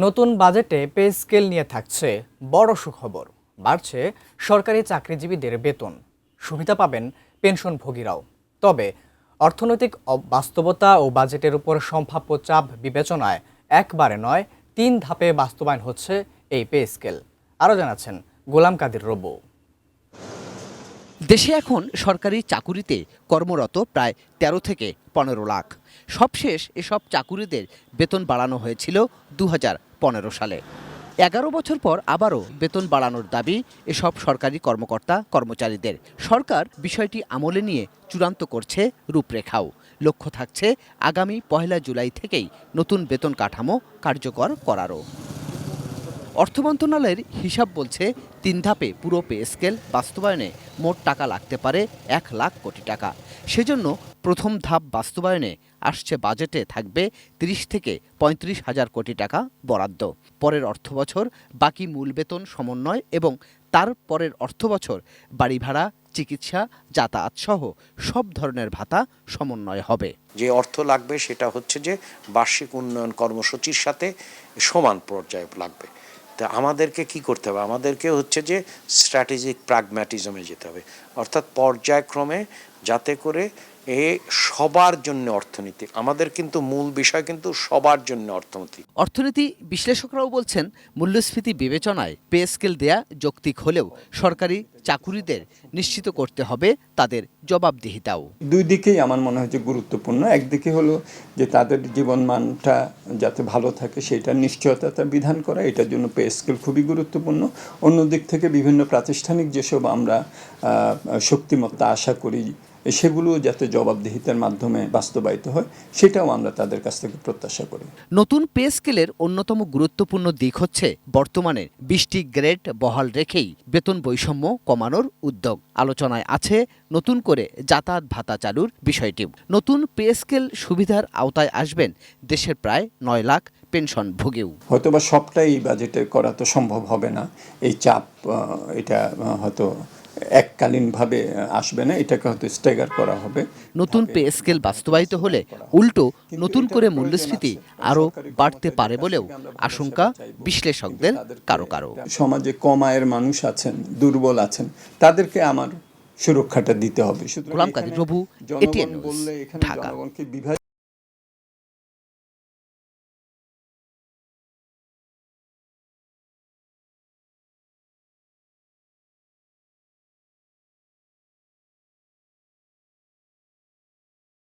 নতুন বাজেটে pay scale নিয়ে থাকছে বড় সুখবর। বাড়ছে সরকারি চাকরিজীবীদের বেতন, সুবিধা পাবেন পেনশনভোগীরাও। তবে অর্থনৈতিক বাস্তবতা ও বাজেটের উপর সম্ভাব্য চাপ বিবেচনায় একবারে নয় 3 ধাপে বাস্তবায়ন হচ্ছে এই পে স্কেল। আরও জানাচ্ছেন গোলাম কাদের রবু। দেশে এখন সরকারি চাকুরিতে কর্মরত প্রায় ১৩ থেকে ১৫ লাখ। সবশেষ এসব চাকুরিদের বেতন বাড়ানো হয়েছিল ২০১৫ সালে। ১১ বছর পর আবারও বেতন বাড়ানোর দাবি এসব সরকারি কর্মকর্তা কর্মচারীদের। সরকার বিষয়টি আমলে নিয়ে চূড়ান্ত করছে রূপরেখাও। লক্ষ্য থাকছে আগামী ১ জুলাই থেকেই নতুন বেতন কাঠামো কার্যকর করারও। অর্থ মন্ত্রণালয়ের হিসাব বলছে 3 ধাপে পুরো পে স্কেল বাস্তবায়নে মোট টাকা লাগতে পারে ১ লাখ কোটি টাকা। সেজন্য প্রথম ধাপ বাস্তবায়নে আসছে বাজেটে থাকবে ৩০ থেকে ৩৫ হাজার কোটি টাকা বরাদ্দ। পরের অর্থবছর বাকি মূল বেতন সমন্বয় এবং তার পরের অর্থবছর বাড়ি ভাড়া, চিকিৎসা, যাতায়াত সহ সব ধরনের ভাতা সমন্বয় হবে। যে অর্থ লাগবে সেটা হচ্ছে যে বার্ষিক উন্নয়ন কর্মসূচির সাথে সমান পর্যায়ে লাগবে। তা আমাদেরকে কি করতে হবে? আমাদেরকে হচ্ছে যে স্ট্র্যাটেজিক প্র্যাগম্যাটিজমে যেতে হবে, অর্থাৎ পর্যায়ক্রমে, যাতে করে সবার জন্য অর্থনীতি। আমাদের কিন্তু মূল বিষয় কিন্তু সবার জন্য অর্থনীতি বিশ্লেষকরাও বলছেন মূল্যস্ফীতি বিবেচনায় পে স্কেল দেয়া যৌক্তিক হলেও সরকারি চাকুরিদের নিশ্চিত করতে হবে তাদের জবাবদিহিতাও। দুই দিকেই আমার মনে হয় যে গুরুত্বপূর্ণ। একদিকে হলো যে তাদের জীবনমানটা যাতে ভালো থাকে সেটা নিশ্চয়তা বিধান করা, এটার জন্য পে স্কেল খুবই গুরুত্বপূর্ণ। অন্যদিক থেকে বিভিন্ন প্রাতিষ্ঠানিক যেসব আমরা শক্তিমত্তা আশা করি সেগুলো যাতে জবাবদিহিতার মাধ্যমে বাস্তবায়িত হয় সেটাও আমরা তাদের কাছ থেকে প্রত্যাশা করি। নতুন পে স্কেলের অন্যতম গুরুত্বপূর্ণ দিক হচ্ছে বর্তমানে 20টি গ্রেড বহাল রেখেই বেতন বৈষম্য কমানোর উদ্যোগ। আলোচনায় আছে নতুন করে যাতায়াত ভাতা চালুর বিষয়টিও। নতুন পে স্কেল সুবিধার আওতায় আসবেন দেশের প্রায় 9 লাখ পেনশনভোগীও। হয়তোবা সবটাই বাজেটে করা তো সম্ভব হবে না, এই চাপ এটা হয়তো এককালীনভাবে আসবে না, এটাকে হয়তো স্ট্যাগার করা হবে। নতুন পে স্কেল বাস্তবায়িত হলে উল্টো নতুন করে মূল্যস্ফীতি আরও বাড়তে পারে বলেও আশঙ্কা বিশ্লেষকদের কারো কারো। সমাজে কম আয়ের মানুষ আছেন, দুর্বল আছেন, তাদেরকে আমার সুরক্ষাটা দিতে হবে। গোলাম কাদের রবু, এটিএন নিউজ, ঢাকা।